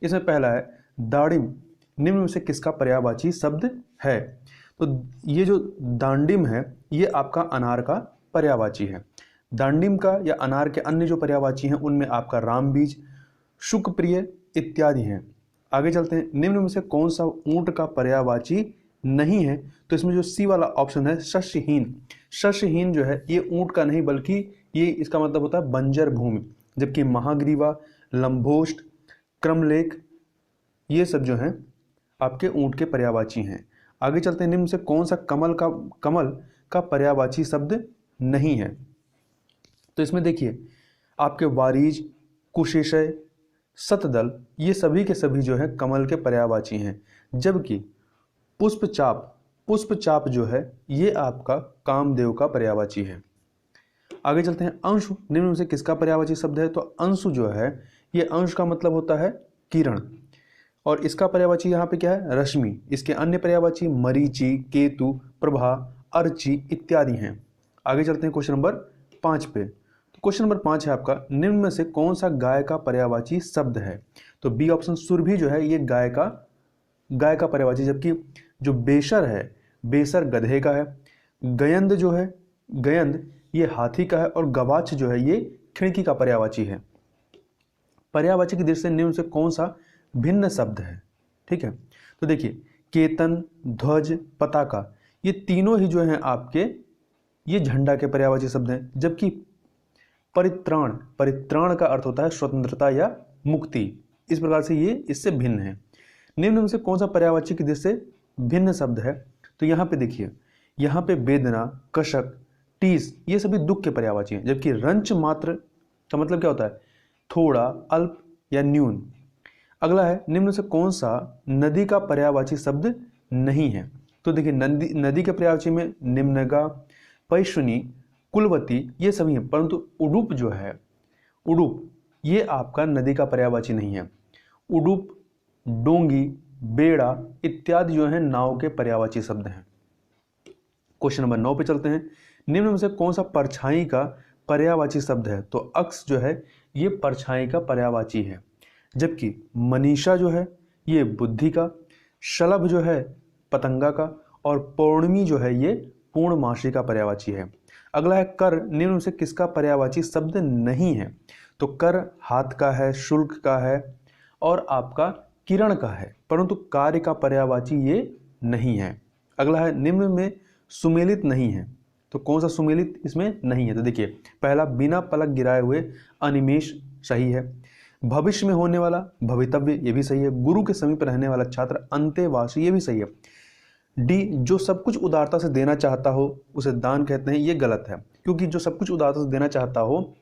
इसमें पहला है दाड़िम, निम्न में से किसका पर्यायवाची शब्द है? तो ये जो दांडिम है ये आपका अनार का पर्यायवाची है। दांडिम का या अनार के अन्य जो पर्यायवाची हैं उनमें आपका रामबीज, शुकप्रिय इत्यादि हैं। आगे चलते हैं, निम्न में से कौन सा ऊंट का पर्यायवाची नहीं है? तो इसमें जो सी वाला ऑप्शन है शस्यहीन। शस्यहीन जो है ये ऊंट का नहीं बल्कि ये इसका मतलब होता है बंजर भूमि, जबकि महाग्रीवा, लंबोष्ट, क्रमलेख ये सब जो हैं आपके ऊंट के पर्यायवाची हैं। आगे चलते हैं, निम्न से कौन सा कमल का पर्यायवाची शब्द नहीं है? तो इसमें देखिए आपके वारिज, कुशेशय, शतदल ये सभी के सभी जो है कमल के पर्यायवाची हैं, जबकि पुष्पचाप जो है ये आपका कामदेव का पर्यायवाची है। आगे चलते हैं, अंशु निम्न में से किसका पर्यायवाची शब्द है? तो अंशु जो है ये अंश का मतलब होता है किरण, और इसका पर्यायवाची यहाँ पे क्या है? रश्मि। इसके अन्य पर्यायवाची मरीचि, केतु, प्रभा, अर्ची इत्यादि हैं। आगे चलते हैं क्वेश्चन नंबर 5 पे। तो क्वेश्चन नंबर 5 है आपका, निम्न में से कौन सा गाय का पर्यायवाची शब्द है? तो बी ऑप्शन सुरभि जो है ये गाय का पर्यायवाची, जबकि जो बेसर है, बेसर गधे का है। गयंद जो है, गयंद ये हाथी का है, और गवाच जो है ये खिड़की का पर्यायवाची है। पर्यायवाची की दृष्टि से निम्न से कौन सा भिन्न शब्द है? ठीक है, तो देखिए केतन, ध्वज, पताका ये तीनों ही जो हैं आपके ये झंडा के पर्यायवाची शब्द हैं, जबकि परित्राण का अर्थ होता है स्वतंत्रता या मुक्ति। इस प्रकार से ये इससे भिन्न है। निम्न में से कौन सा पर्यायवाची की दृष्टि से भिन्न शब्द है? तो यहाँ पे देखिए, यहाँ पे वेदना, कशक, टीस ये सभी दुख के पर्यायवाची हैं, जबकि रंच मात्र का मतलब क्या होता है? थोड़ा, अल्प या न्यून। अगला है, निम्न से कौन सा नदी का पर्यायवाची शब्द नहीं है? तो देखिए नदी के पर्यायवाची में निम्नगा, पैशुनी, कुलवती ये सभी हैं, परंतु उडुप जो है, उडुप ये आपका नदी का पर्यायवाची नहीं है। उडुप, डोंगी, बेड़ा इत्यादि जो है नाव के पर्यायवाची शब्द हैं। क्वेश्चन नंबर 9 पे चलते हैं, निम्न में से कौन सा परछाई का पर्यायवाची शब्द है? तो अक्ष जो है ये परछाई का पर्यायवाची है, जबकि मनीषा जो है ये बुद्धि का, शलभ जो है पतंगा का, और पौर्णमी जो है ये पूर्णमासी का पर्यायवाची है। अगला है कर, निम्न में से किसका पर्यायवाची शब्द नहीं है? तो कर हाथ का है, शुल्क का है, और आपका किरण का है, परंतु कार्य का पर्यायवाची ये नहीं है। अगला है, निम्न में सुमेलित नहीं है। तो कौन सा सुमेलित इसमें नहीं है? तो देखिए पहला बिना पलक गिराए हुए अनिमेष सही है। भविष्य में होने वाला भवितव्य ये भी सही है। गुरु के समीप रहने वाला छात्र अंतेवासी ये भी सही है। डी जो सब कुछ उदारता से देना चाहता हो उसे दान कहते हैं, ये गलत है, क्योंकि जो सब कुछ उदारता से देना चाहता हो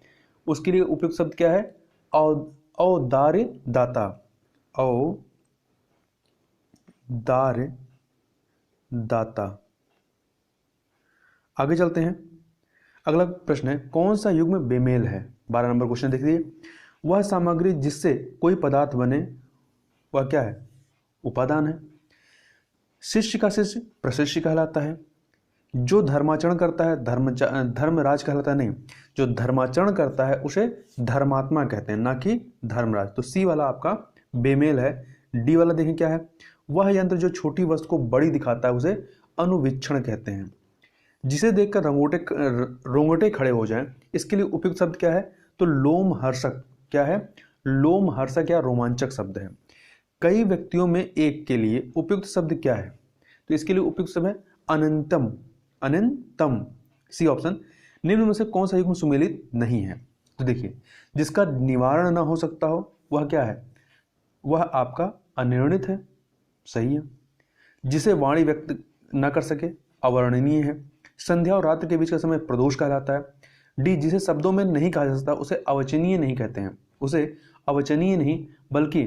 उसके लिए उपयुक्त शब्द क्या है? औदार्य दाता, औदार्य दाता। आगे चलते हैं, अगला प्रश्न है, कौन सा युग्म बेमेल है? 12 नंबर क्वेश्चन देखिए, वह सामग्री जिससे कोई पदार्थ बने वह क्या है? उपादान है। शिष्य का शिष्य प्रशिष्य कहलाता है। जो धर्माचरण करता है धर्मराज कहलाता है। नहीं, जो धर्माचरण करता है उसे धर्मात्मा कहते हैं, ना कि धर्मराज। तो सी वाला आपका बेमेल है। डी वाला देखें क्या है? वह यंत्र जो छोटी वस्तु को बड़ी दिखाता है उसे अनुवीक्षण कहते हैं। जिसे देखकर रोंगटे खड़े हो जाएं, इसके लिए उपयुक्त शब्द क्या है? तो लोमहर्षक। क्या है? लोमहर्षक या रोमांचक शब्द है। कई व्यक्तियों में एक के लिए उपयुक्त शब्द क्या है? तो इसके लिए उपयुक्त शब्द है अनंतम। अनंतम सी ऑप्शन। निम्न में से कौन सा युग्म सुमेलित नहीं है? तो देखिए जिसका निवारण ना हो सकता हो वह क्या है? वह आपका अनिर्णित है, सही है। जिसे वाणी व्यक्त न कर सके अवर्णनीय है। संध्या और रात्रि के बीच का समय प्रदोष कहलाता है। डी जिसे शब्दों में नहीं कहा जा सकता उसे अवचनीय नहीं कहते हैं, उसे अवचनीय नहीं बल्कि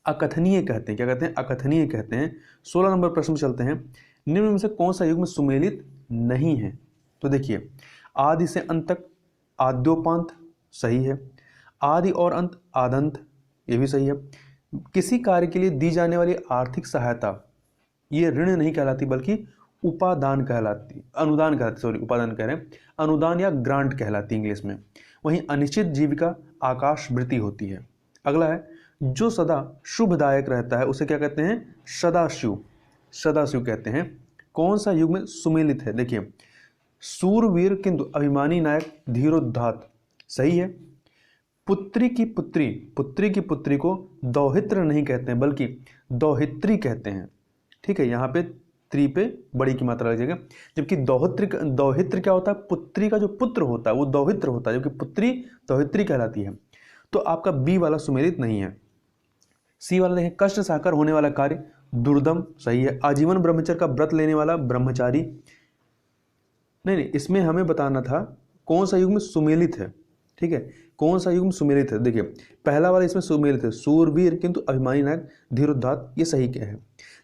अकथनीय कहते हैं। क्या कहते हैं? अकथनीय कहते हैं। 16 नंबर प्रश्न में चलते हैं, निम्न में से कौन सा युग्म सुमेलित नहीं है? तो देखिए आदि से अंत तक आद्योपांत सही है। आदि और अंत आदंत ये भी सही है। किसी कार्य के लिए दी जाने वाली आर्थिक सहायता ये ऋण नहीं कहलाती बल्कि उपादान कहलाती, अनुदान कहलाती, सॉरी उपादान कह रहे हैं, अनुदान या ग्रांट कहलाती इंग्लिश में। वहीं अनिश्चित जीविका आकाश वृत्ति होती है। अगला है जो सदा शुभदायक रहता है उसे क्या कहते हैं? सदाशिव, सदाशिव कहते हैं। कौन सा युग में सुमेलित है? देखिए, सूरवीर किंतु अभिमानी नायक धीरोदात्त, सही है। पुत्री की पुत्री, पुत्री की पुत्री को दौहित्र नहीं कहते हैं बल्कि दौहित्री कहते हैं, ठीक है। यहाँ पे त्री पे बड़ी की मात्रा लग जाएगा, जबकि दौहित्र क्या होता है? पुत्री का जो पुत्र होता है वो दौहित्र होता है, जबकि पुत्री दौहित्री कहलाती है। तो आपका बी वाला सुमेलित नहीं है। सी वाला देखें, कष्ट साकर होने वाला कार्य दुर्दम, सही है। आजीवन ब्रह्मचर्य का व्रत लेने वाला ब्रह्मचारी, नहीं, इसमें हमें बताना था कौन सा युग में सुमेलित है, ठीक है, कौन सा युग में सुमेलित है। देखिए, पहला वाला इसमें सुमेलित है, सूरवीर किंतु अभिमानी नायक धीरोदात्त, ये सही क्या है।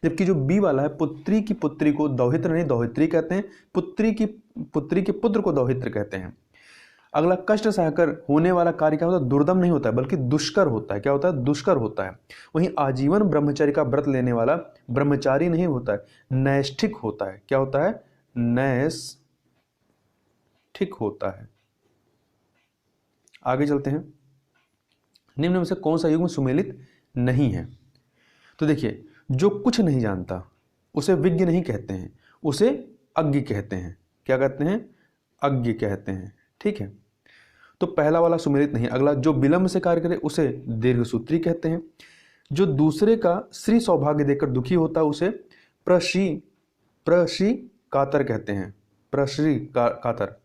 जबकि जो बी वाला है, पुत्री की पुत्री को दौहित्र नहीं दौहित्री कहते हैं, पुत्री के पुत्र को दौहित्र कहते हैं। अगला, कष्ट सहकर होने वाला कार्य क्या होता है? दुर्दम नहीं होता है बल्कि दुष्कर होता है। क्या होता है? दुष्कर होता है। वहीं आजीवन ब्रह्मचर्य का व्रत लेने वाला ब्रह्मचारी नहीं होता है, नैष्ठिक होता है। क्या होता है? नैष्ठिक होता है। आगे चलते हैं, निम्न में से कौन सा युग में सुमेलित नहीं है? तो देखिए, जो कुछ नहीं जानता उसे विज्ञ नहीं कहते हैं, उसे अज्ञ कहते हैं। क्या कहते हैं? अज्ञ कहते हैं, ठीक है। तो पहला वाला सुमेलित नहीं। अगला, जो विलंब से कार्य करे उसे दीर्घसूत्री कहते हैं। जो दूसरे का श्री सौभाग्य देकर दुखी होता है उसे प्रश्री कातर कहते हैं, प्रश्री कातर।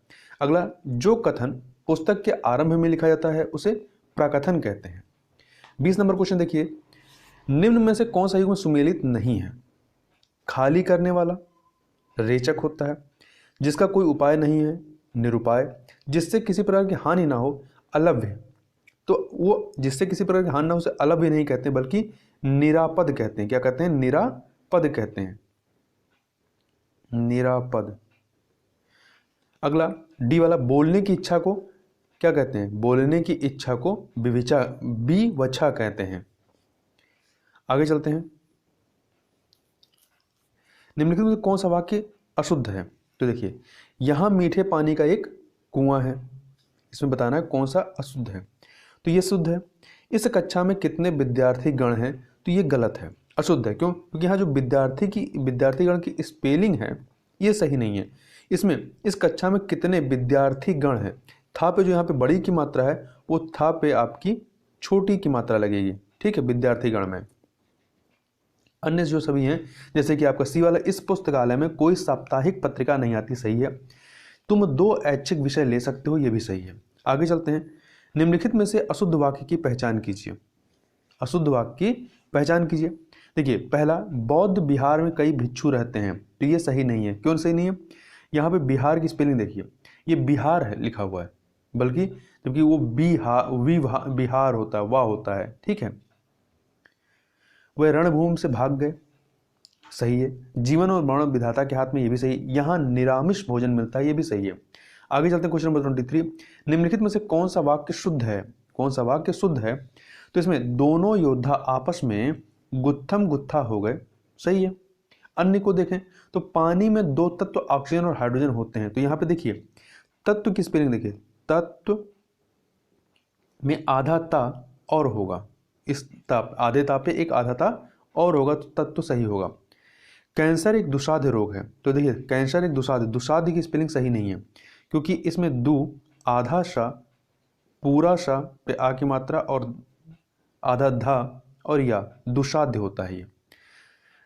अगला, जो कथन पुस्तक के आरंभ में लिखा जाता है उसे प्रकथन कहते हैं। 20 नंबर क्वेश्चन देखिए, निम्न में से कौन सा युग में सुमेलित नहीं है? खाली करने वाला रेचक होता है, जिसका कोई उपाय नहीं है निरुपाय, जिससे किसी प्रकार की हानि ना हो अलभ्य। तो वो जिससे किसी प्रकार की हानि ना हो उसे अलभ्य नहीं कहते बल्कि निरापद कहते हैं। क्या कहते हैं? निरापद कहते हैं, निरापद। अगला, डी वाला, बोलने की इच्छा को क्या कहते हैं? बोलने की इच्छा को विवक्षा कहते हैं। आगे चलते हैं, निम्नलिखित में कौन सा वाक्य अशुद्ध है? तो देखिए, यहां मीठे पानी का एक कुआं है, इसमें बताना है कौन सा अशुद्ध है। तो ये शुद्ध है। इस कक्षा में कितने विद्यार्थी गण हैं? तो ये गलत है, अशुद्ध है। क्यों? क्योंकि यहाँ जो विद्यार्थी गण की स्पेलिंग है ये सही नहीं है। इसमें इस कक्षा में कितने विद्यार्थी गण हैं, था पे जो यहाँ पे बड़ी की मात्रा है वो था पे आपकी छोटी की मात्रा लगेगी, ठीक है, विद्यार्थी गण में। अन्य जो सभी हैं, जैसे कि आपका सी वाला, इस पुस्तकालय में कोई साप्ताहिक पत्रिका नहीं आती, सही है। तुम 2 ऐच्छिक विषय ले सकते हो, ये भी सही है। आगे चलते हैं, निम्नलिखित में से अशुद्ध वाक्य की पहचान कीजिए। अशुद्ध वाक्य की पहचान कीजिए। देखिए, पहला, बौद्ध बिहार में कई भिक्षु रहते हैं, तो ये सही नहीं है। क्यों सही नहीं है? यहाँ पे बिहार की स्पेलिंग देखिए, ये बिहार है लिखा हुआ है, बल्कि जबकि वो बिहार होता है, वाह होता है, ठीक है। वह रणभूमि से भाग गए, सही है। जीवन और मरण विधाता के हाथ में, ये भी सही। यहाँ निरामिष भोजन मिलता है, ये भी सही है। आगे चलते हैं, क्वेश्चन नंबर 23, निम्नलिखित में से कौन सा वाक्य शुद्ध है? कौन सा वाक्य शुद्ध है? तो इसमें दोनों योद्धा आपस में गुत्थम गुत्था हो गए, सही है। अन्य को देखें तो पानी में 2 तत्व ऑक्सीजन और हाइड्रोजन होते हैं, तो यहाँ पे देखिए तत्व की स्पेलिंग देखिए, तत्व में आधा ता और होगा, इस ताप आधे ता पे एक आधा ता और होगा, तो तत्व सही होगा। कैंसर एक दुसाध्य रोग है, तो देखिए कैंसर एक दुसाध्य की स्पेलिंग सही नहीं है, क्योंकि इसमें दु आधा सा पूरा सा पे आ की मात्रा और आधा धा और या दुसाध्य होता है ये।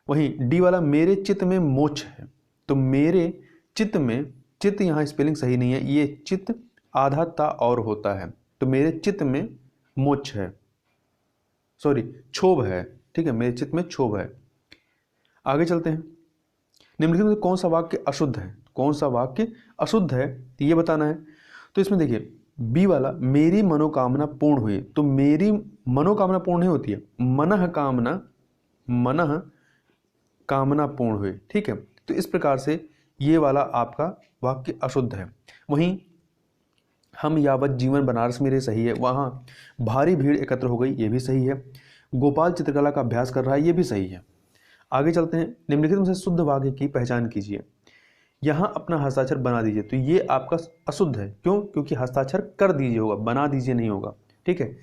वहीं डी वाला, मेरे चित्त में मोक्ष है, तो मेरे चित्त में, चित्त यहाँ स्पेलिंग सही नहीं है, ये चित्त आधा ता और होता है, तो मेरे चित्त में मोक्ष है, सॉरी क्षोभ है, ठीक है, मेरे चित्त में क्षोभ है। आगे चलते हैं, निम्नलिखित में कौन सा वाक्य अशुद्ध है? कौन सा वाक्य अशुद्ध है ये बताना है। तो इसमें देखिए बी वाला, मेरी मनोकामना पूर्ण हुई, तो मेरी मनोकामना पूर्ण नहीं होती है, मनः कामना पूर्ण हुई, ठीक है। तो इस प्रकार से ये वाला आपका वाक्य अशुद्ध है। वहीं हम यावत जीवन बनारस में रहे, सही है। वहाँ भारी भीड़ एकत्र हो गई, ये भी सही है। गोपाल चित्रकला का अभ्यास कर रहा है, ये भी सही है। आगे चलते हैं, निम्नलिखित में से शुद्ध वाक्य की पहचान कीजिए। यहाँ अपना हस्ताक्षर बना दीजिए, तो ये आपका अशुद्ध है। क्यों? क्योंकि हस्ताक्षर कर दीजिए होगा, बना दीजिए नहीं होगा, ठीक है।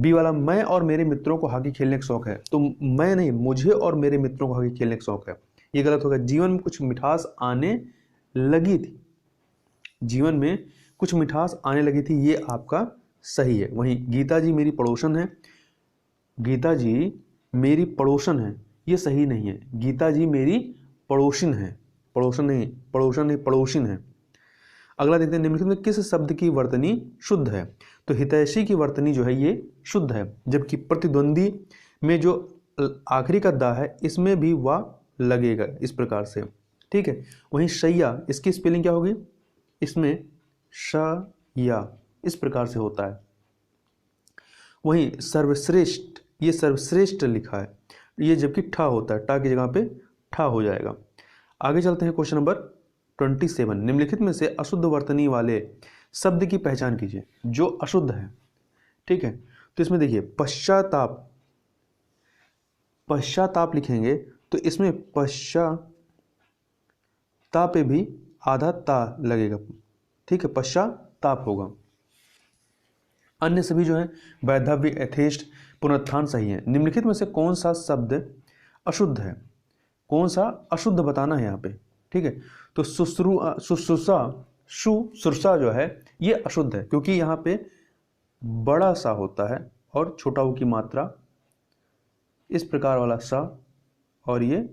बी वाला, मैं और मेरे मित्रों को हॉकी खेलने का शौक है, तो मैं नहीं, मुझे और मेरे मित्रों को हॉकी खेलने का शौक है, ये गलत होगा। जीवन में कुछ मिठास आने लगी थी, जीवन में कुछ मिठास आने लगी थी, ये आपका सही है। वहीं गीता जी मेरी पड़ोसन है, गीता जी मेरी पड़ोसन है, ये सही नहीं है। गीता जी मेरी पड़ोसिन है, पड़ोसन नहीं पड़ोसिन है। अगला देखते हैं, निम्नलिखित में किस शब्द की वर्तनी शुद्ध है? तो हितैषी की वर्तनी जो है ये शुद्ध है, जबकि प्रतिद्वंदी में जो आखिरी का दा है इसमें भी वाह लगेगा, इस प्रकार से, ठीक है। वहीं शैया, इसकी स्पेलिंग क्या होगी? इसमें शया इस प्रकार से होता है। वहीं सर्वश्रेष्ठ, ये सर्वश्रेष्ठ लिखा है, ये जबकि ठा होता है, टा की जगह पे ठा हो जाएगा। आगे चलते हैं, क्वेश्चन नंबर 27, निम्नलिखित में से अशुद्ध वर्तनी वाले शब्द की पहचान कीजिए जो अशुद्ध है, ठीक है। तो इसमें देखिए पश्चाताप, पश्चाताप लिखेंगे तो इसमें पश्चाताप पे भी आधा ता लगेगा, ठीक है, पश्चाताप होगा। अन्य सभी जो है वैधव्य, एथेस्ट, पुनरुत्थान सही है। निम्नलिखित में से कौन सा शब्द अशुद्ध है? कौन सा अशुद्ध बताना है यहाँ पे, ठीक है। तो शुश्रूषा जो है ये अशुद्ध है, क्योंकि यहाँ पे बड़ा सा होता है और छोटा ऊ की मात्रा इस प्रकार वाला सा, और ये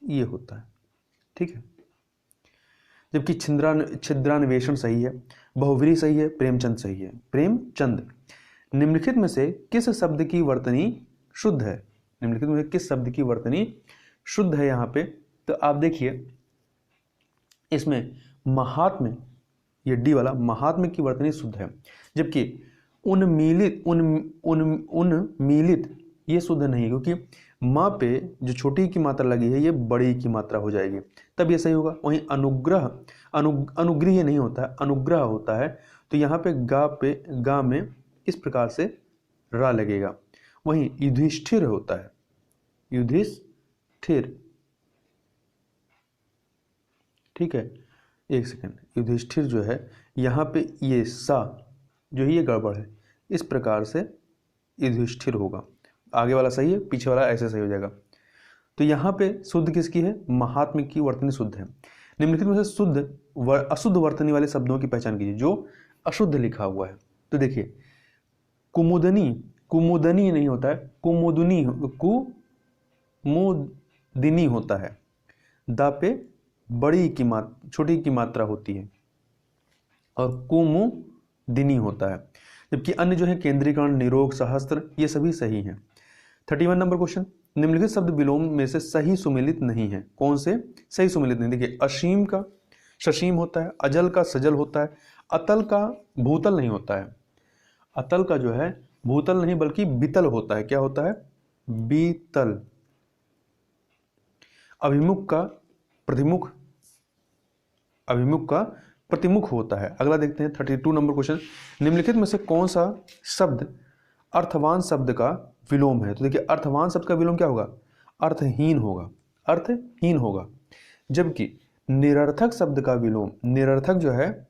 ये होता है, ठीक है। जबकि छिद्रान्वेषण सही है, बहुव्रीहि सही है, प्रेमचंद सही है। प्रेमचंद। निम्नलिखित में से किस शब्द की वर्तनी शुद्ध है? निम्नलिखित में किस शब्द की वर्तनी शुद्ध है यहाँ पे? तो आप देखिए इसमें महात्म्य, ये डी वाला महात्म्य की वर्तनी शुद्ध है, जबकि उन्मीलित उन्मीलित ये शुद्ध नहीं है, क्योंकि माँ पे जो छोटी की मात्रा लगी है ये बड़ी की मात्रा हो जाएगी, तब ये सही होगा। वहीं अनुग्रह, अनुग्रह नहीं होता है, अनुग्रह होता है, तो यहाँ पे गा में इस प्रकार से रा लगेगा। वहीं युधिष्ठिर होता है, युधिष्ठिर, ठीक है, एक सेकंड, युधिष्ठिर जो है यहाँ पे ये सा जो है ये गड़बड़ है, इस प्रकार से युधिष्ठिर होगा। आगे वाला सही है, पीछे वाला ऐसे सही हो जाएगा। तो यहाँ पे शुद्ध किसकी है? महात्म्य की वर्तनी शुद्ध है। निम्नलिखित में से अशुद्ध वर्तनी वाले शब्दों की पहचान कीजिए जो अशुद्ध लिखा हुआ है। तो देखिए कुमुदनी, कुमुदनी नहीं होता है, कुमुदनी, कुमुदिनी होता है, दा पे बड़ी की मात्रा, छोटी की मात्रा होती है, और कुमुदिनी होता है। जबकि अन्य जो है केंद्रीकरण, निरोग, सहस्त्र, ये सभी सही हैं। 31 नंबर क्वेश्चन, निम्नलिखित शब्द विलोम में से सही सुमेलित नहीं है। कौन से सही सुमेलित नहीं? देखिए असीम का ससीम होता है, अजल का सजल होता है, अतल का भूतल नहीं होता है, अतल का जो है भूतल नहीं बल्कि बीतल होता है। क्या होता है? बीतल। अभिमुख का प्रतिमुख, अभिमुख का प्रतिमुख होता है। अगला देखते हैं 32 नंबर क्वेश्चन, निम्नलिखित में से कौन सा शब्द अर्थवान शब्द का विलोम है? तो देखिए अर्थवान शब्द का विलोम क्या होगा? अर्थहीन होगा, अर्थहीन होगा। जबकि निरर्थक शब्द का विलोम, निरर्थक जो है,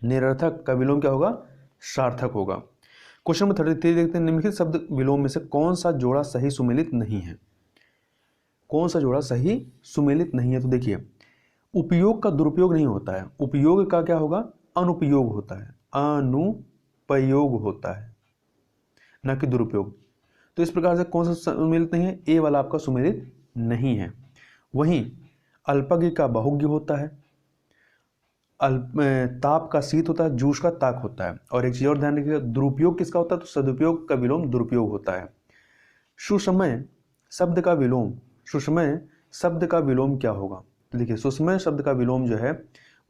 निरर्थक का विलोम क्या होगा? सार्थक होगा। क्वेश्चन नंबर 33 देखते हैं, निम्नलिखित शब्द विलोम में से कौन सा जोड़ा सही सुमेलित नहीं है? कौन सा जोड़ा सही सुमेलित नहीं है? तो देखिए उपयोग का दुरुपयोग नहीं होता है, उपयोग का क्या होगा? अनुपयोग होता है, अनुपयोग होता है, ना कि दुरुपयोग। तो इस प्रकार से कौन सा सुमेलित नहीं है? ए वाला आपका सुमेलित नहीं है। वहीं अल्पज्ञ का बहुज्ञ होता है, ताप का शीत होता है, जूश का ताक होता है। और एक चीज और ध्यान रखिएगा, दुरुपयोग किसका होता है? तो सदुपयोग का विलोम दुरुपयोग होता है। सुषमय शब्द का विलोम, सुषमय शब्द का विलोम क्या होगा? देखिए सुषमय शब्द का विलोम जो है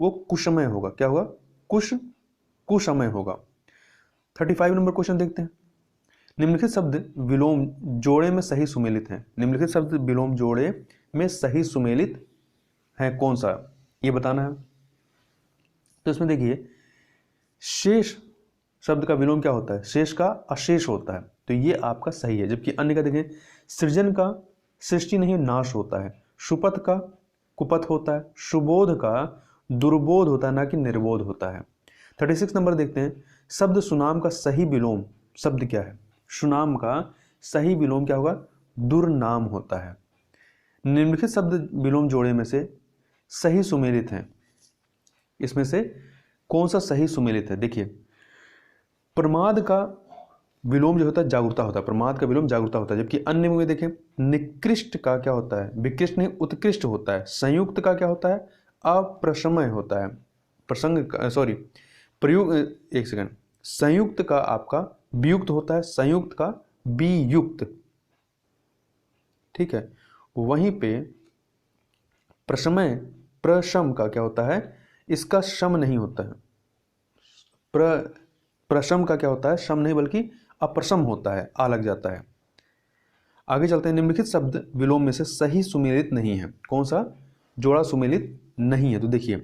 वो कुशमय होगा। क्या होगा? कुशमय होगा। 35 नंबर क्वेश्चन देखते हैं, निम्नलिखित शब्द विलोम जोड़े में सही सुमेलित हैं। निम्नलिखित शब्द विलोम जोड़े में सही सुमेलित है कौन सा? ये बताना है। तो इसमें देखिए शेष शब्द का विलोम क्या होता है? शेष का अशेष होता है, तो ये आपका सही है। जबकि अन्य का देखिए सृजन का सृष्टि नहीं नाश होता है, सुपथ का कुपथ होता है, सुबोध का दुर्बोध होता है, ना कि निर्बोध होता है। 36 नंबर देखते हैं, शब्द सुनाम का सही विलोम शब्द क्या है? सुनाम का सही विलोम क्या होगा? दुर्नाम होता है। निम्नलिखित शब्द विलोम जोड़े में से सही सुमेलित हैं। इसमें से कौन सा सही सुमेलित है? देखिए, प्रमाद का विलोम जो होता है जागरूकता होता है, प्रमाद का विलोम जागरूकता होता है। जबकि अन्य में देखें, निकृष्ट का क्या होता है? विकृष्ट नहीं, उत्कृष्ट होता है। संयुक्त का क्या होता है? अप्रशमय होता है। प्रसंग सॉरी प्रयुक्त, एक सेकंड, संयुक्त का आपका वियुक्त होता है, संयुक्त का वियुक्त, ठीक है। वहीं पे प्रशमय प्रशम का क्या होता है? इसका शम नहीं होता है। प्रशम का क्या होता है? शम नहीं बल्कि अप्रशम होता है, आ लग जाता है। आगे चलते हैं। निम्नलिखित शब्द विलोम में से सही सुमेलित नहीं है। कौन सा जोड़ा सुमेलित नहीं है? तो देखिए,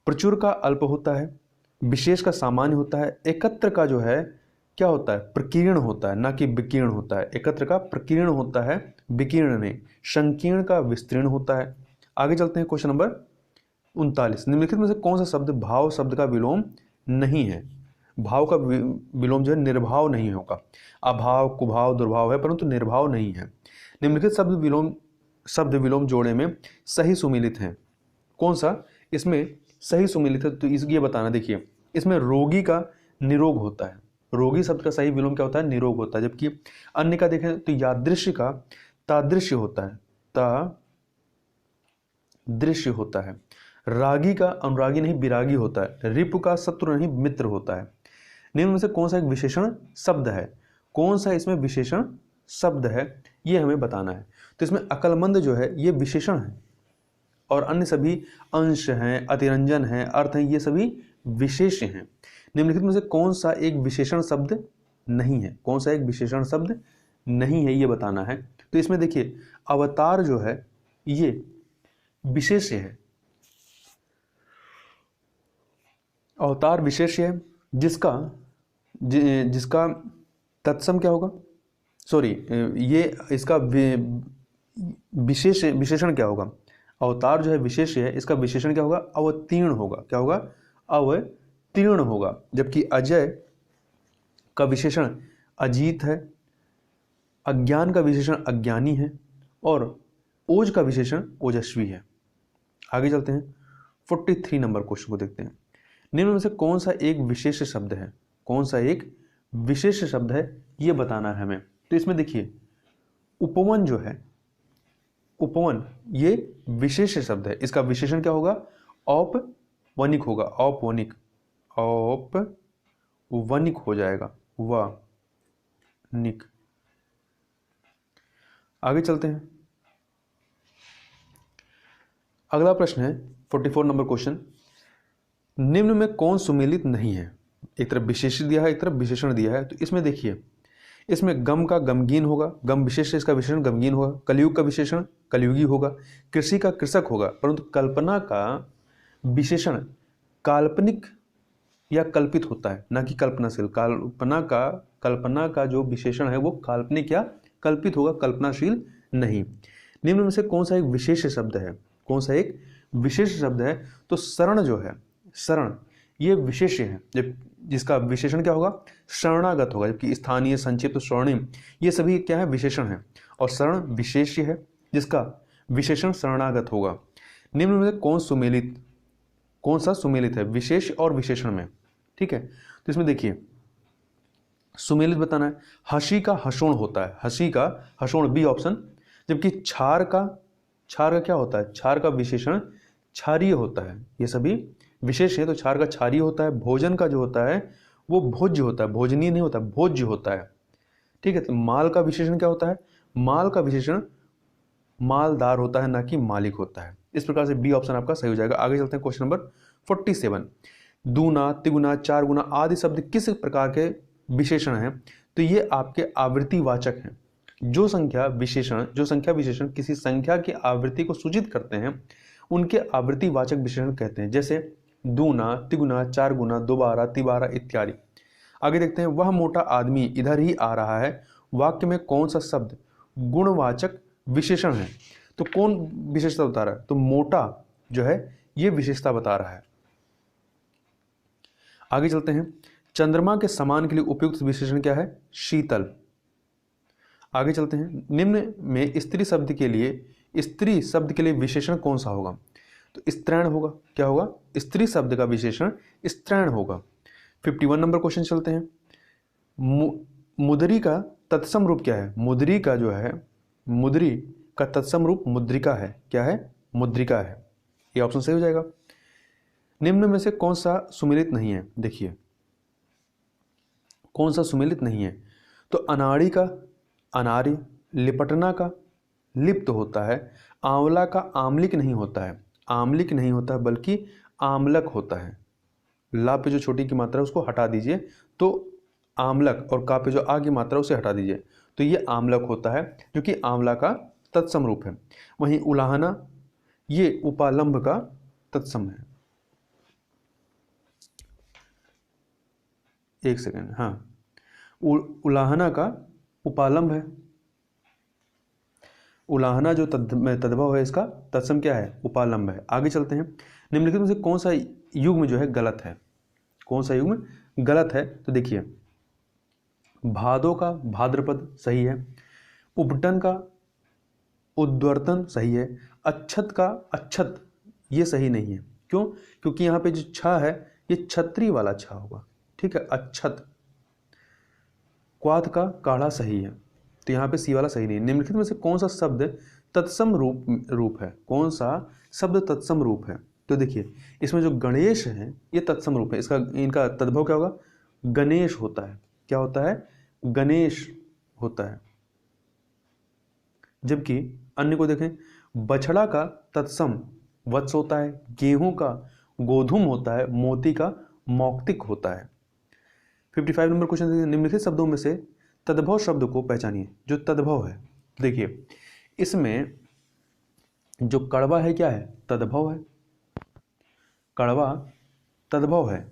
प्रचुर का अल्प होता है, विशेष का सामान्य होता है, एकत्र का जो है क्या होता है? प्रकीर्ण होता है, ना कि विकीर्ण होता है। एकत्र का प्रकीर्ण होता है, विकीर्ण नहीं। संकीर्ण का विस्तीर्ण होता है। आगे चलते हैं क्वेश्चन नंबर 39। निम्नलिखित में से कौन सा शब्द भाव शब्द का विलोम नहीं है? भाव का विलोम जो है निर्भाव नहीं होगा। अभाव, कुभाव, दुर्भाव है, परंतु निर्भाव नहीं है। निम्नलिखित शब्द विलोम जोड़े में सही सुमेलित हैं। कौन सा इसमें सही सुमेलित है? तो ये बताना। देखिए, इसमें रोगी का निरोग होता है। रोगी शब्द का सही विलोम क्या होता है? निरोग होता है। जबकि अन्य का देखें तो यादृश्य का तादृश्य होता है, तादृश्य होता है। रागी का अनुरागी नहीं विरागी होता है। रिपु का शत्रु नहीं मित्र होता है। निम्न में से कौन सा एक विशेषण शब्द है? कौन सा इसमें विशेषण शब्द है, ये हमें बताना है। तो इसमें अकलमंद जो है ये विशेषण है, और अन्य सभी अंश हैं, अतिरंजन हैं, अर्थ हैं, ये सभी विशेष हैं। निम्नलिखित में से कौन सा एक विशेषण शब्द नहीं है? कौन सा एक विशेषण शब्द नहीं है, ये बताना है। तो इसमें देखिए, अवतार जो है ये विशेष्य है। अवतार विशेष्य है, जिसका तत्सम क्या होगा? सॉरी, ये इसका विशेषण क्या होगा? अवतार जो है विशेष्य है, इसका विशेषण क्या होगा? अवतीर्ण होगा। क्या होगा? अवतीर्ण होगा। जबकि अजय का विशेषण अजीत है, अज्ञान का विशेषण अज्ञानी है, और ओज का विशेषण ओजस्वी है। आगे चलते हैं, 43 नंबर क्वेश्चन को देखते हैं। निम्न में से कौन सा एक विशेष शब्द है? कौन सा एक विशेष शब्द है, ये बताना है हमें। तो इसमें देखिए, उपवन जो है, उपवन ये विशेष शब्द है। इसका विशेषण क्या होगा? औपवनिक होगा। औपवनिक, औपवनिक हो जाएगा, वनिक। आगे चलते हैं। अगला प्रश्न है 44 नंबर क्वेश्चन। निम्न में कौन सुमेलित नहीं है? एक तरफ विशेष दिया है, एक तरफ विशेषण दिया है। तो इसमें देखिए, इसमें गम का गमगीन होगा, गम विशेष है, इसका विशेषण गमगीन होगा। कलयुग का विशेषण कलयुगी होगा। कृषि का कृषक होगा, परंतु कल्पना का विशेषण काल्पनिक या कल्पित होता है, ना कि कल्पनाशील। कल्पना का जो विशेषण है वो काल्पनिक या कल्पित होगा, कल्पनाशील नहीं। निम्न में से कौन सा एक विशेष शब्द है? कौन सा एक विशेष शब्द है? तो शरण जो है, शरण ये विशेष है, जब जिसका विशेषण क्या होगा? शरणागत होगा। जबकि स्थानीय, संक्षिप्त, स्वर्णिम ये सभी क्या है? विशेषण है। और शरण विशेष्य है, जिसका विशेषण शरणागत होगा। निम्न में कौन सा सुमेलित है विशेष और विशेषण में? ठीक है, तो इसमें देखिए, सुमेलित बताना है। हसी का हसोण होता है, हसी का हसोण, बी ऑप्शन। जबकि छार का क्या होता है? छार का विशेषण क्षारीय होता है। ये सभी विशेष है, तो छार का क्षारीय होता है। भोजन का जो होता है वो भोज्य होता है, भोजनीय नहीं होता, भोज्य होता है। ठीक है, तो माल का विशेषण क्या होता है? माल का विशेषण मालदार होता है, ना कि मालिक होता है। इस प्रकार से बी ऑप्शन आपका सही हो जाएगा। आगे चलते हैं क्वेश्चन नंबर 47। दूना, तिगुना, चार गुना आदि शब्द किस प्रकार के विशेषण हैं? तो ये आपके आवृत्तिवाचक हैं। जो संख्या विशेषण किसी संख्या की आवृत्ति को सूचित करते हैं, उनके आवृत्तिवाचक विशेषण कहते हैं। जैसे दूना, तिगुना, चार गुना, दोबारा, तिबारा इत्यादि। आगे देखते हैं, वह मोटा आदमी इधर ही आ रहा है। वाक्य में कौन सा शब्द गुणवाचक विशेषण है? तो कौन विशेषता बता रहा है? तो मोटा जो है ये विशेषता बता रहा है। आगे चलते हैं, चंद्रमा के समान के लिए उपयुक्त विशेषण क्या है? शीतल। आगे चलते हैं। निम्न में स्त्री शब्द के लिए विशेषण कौन सा होगा? तो स्त्रैण होगा। क्या होगा? स्त्री शब्द का विशेषण स्त्रैण होगा। 51 नंबर क्वेश्चन चलते हैं। मुद्री का तत्सम रूप क्या है? मुद्री का तत्सम रूप मुद्रिका है। क्या है? मुद्रिका है। ये ऑप्शन सही हो जाएगा। निम्न में से कौन सा सुमेलित नहीं है? देखिए कौन सा सुमेलित नहीं है? तो अनाड़ी का अनार्य, लिपटना का लिप्त होता है, आंवला का आम्लिक नहीं होता है। आम्लिक नहीं होता है बल्कि आम्लक होता है। ला पे जो छोटी की मात्रा है उसको हटा दीजिए तो आम्लक, और का पे जो आ की मात्रा उसे हटा दीजिए तो ये आम्लक होता है, जो कि आंवला का तत्सम रूप है। वहीं उलाहना ये उपालंब का तत्सम है। एक सेकंड, हाँ, उलाहना का उपालंब है। उलाहना जो तद्भव है इसका तत्सम क्या है? उपालंब है। आगे चलते हैं। निम्नलिखित में से कौन सा युग्म जो है गलत है? कौन सा युग्म गलत है? तो देखिए भादो का भाद्रपद सही है, उपटन का उद्वर्तन सही है, अच्छत का अच्छत ये सही नहीं है। क्यों? क्योंकि यहाँ पे जो छ है ये छत्री वाला छ होगा। ठीक है, अच्छत। क्वाथ का काढ़ा सही है, तो यहाँ पे सी वाला सही नहीं है। निम्नलिखित में से कौन सा शब्द तत्सम रूप है? कौन सा शब्द तत्सम रूप है? तो देखिए इसमें जो गणेश है ये तत्सम रूप है। इनका तद्भव क्या होगा? गणेश होता है। क्या होता है? गणेश होता है। जबकि अन्य को देखें, बछड़ा का तत्सम वत्स होता है, गेहूं का गोधुम होता है, मोती का मौक्तिक होता है। 55 नंबर क्वेश्चन। निम्नलिखित शब्दों में से तद्भव शब्द को पहचानिए। जो तद्भव है, देखिए इसमें जो कड़वा है क्या है? तद्भव है। कड़वा तद्भव है।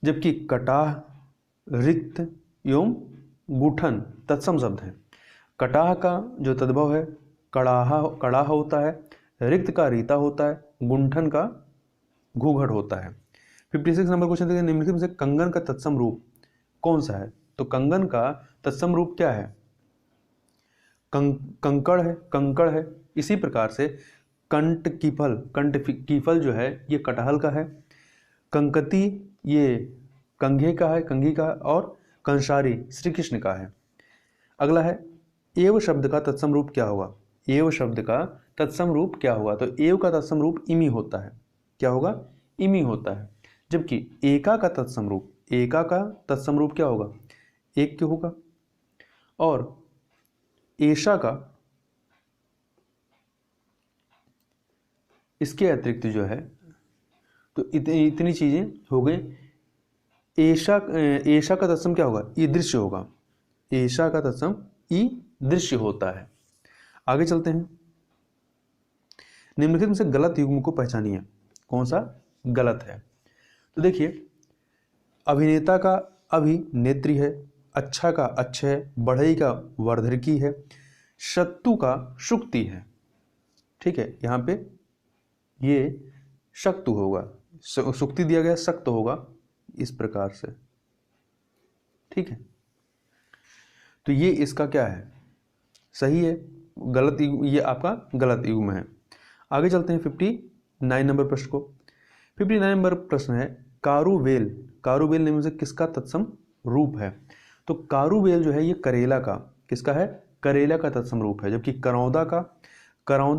जबकि कटाह, रिक्त एवं गूठन तत्सम शब्द है। कटाह का जो तद्भव है कड़ाह होता है, रिक्त का रीता होता है, गुंठन का घूघट होता है। 56 नंबर क्वेश्चन देखिए। निम्नलिखित में से कंगन का तत्सम रूप कौन सा है? तो कंगन का तत्सम रूप क्या है? कंकड़ है। इसी प्रकार से कंटकीफल जो है ये कटहल का है, कंकती ये कंघी का है, और कंसारी श्री कृष्ण का है। अगला है एव शब्द का तत्सम रूप क्या होगा? एव शब्द का तत्सम रूप क्या होगा? तो एव का तत्सम रूप इमी होता है। क्या होगा? इमी होता है। जबकि एका का तत्सम रूप क्या होगा? एक क्यों होगा? और एशा का, इसके अतिरिक्त जो है तो इतनी चीजें हो गई। एशा का तत्सम क्या होगा? ईदृश्य होगा। एशा का तत्सम ईदृश्य होता है। आगे चलते हैं। निम्नलिखित में से गलत युग्म को पहचानिए। कौन सा गलत है? तो देखिए अभिनेता का अभिनेत्री है, अच्छा का अच्छ है, बढ़ई का वर्धकी है, शत्रु का शुक्ति है। ठीक है, यहाँ पे ये शक्तु होगा, सुक्ति दिया गया, शक्त होगा, इस प्रकार से। ठीक है, तो ये इसका क्या है? सही है। गलत ये आपका गलत युग्म है। आगे चलते हैं 59 नंबर प्रश्न को। 59 नंबर प्रश्न है कारुवेल। कारुवेल निम्न से किसका तत्सम रूप है? तो कारुवेल जो है ये करेला का, किसका है? करेला का तत्सम रूप है। जबकि करौंदा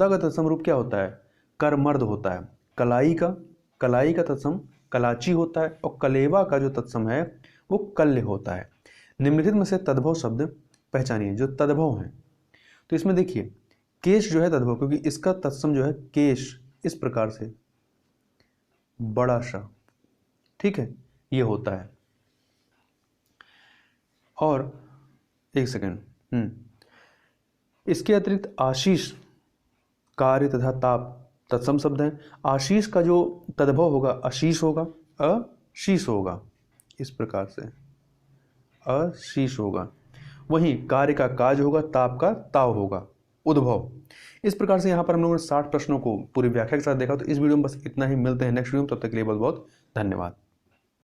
का तत्सम रूप क्या होता है? करमर्द होता है। कलाई का तत्सम कलाची होता है, और कलेवा का जो तत्सम है वो कल्य होता है। निम्नलिखित में से तद्भव शब्द पहचानिए जो तद्भव हैं। तो इसमें देखिए केश जो है तद्भव, क्योंकि इसका तत्सम जो है केश, इस प्रकार से बड़ा सा। ठीक है, ये होता है। और एक सेकंड, इसके अतिरिक्त आशीष, कार्य तथा ताप तत्सम शब्द है। आशीष का जो तद्भव होगा अशीष होगा, इस प्रकार से अशीष होगा। वहीं कार्य का काज होगा, ताप का ताव होगा, उद्भव। इस प्रकार से यहाँ पर हम लोगों ने 60 प्रश्नों को पूरी व्याख्या के साथ देखा। तो इस वीडियो में बस इतना ही। मिलते हैं नेक्स्ट वीडियो में, तब तक के लिए बहुत बहुत धन्यवाद।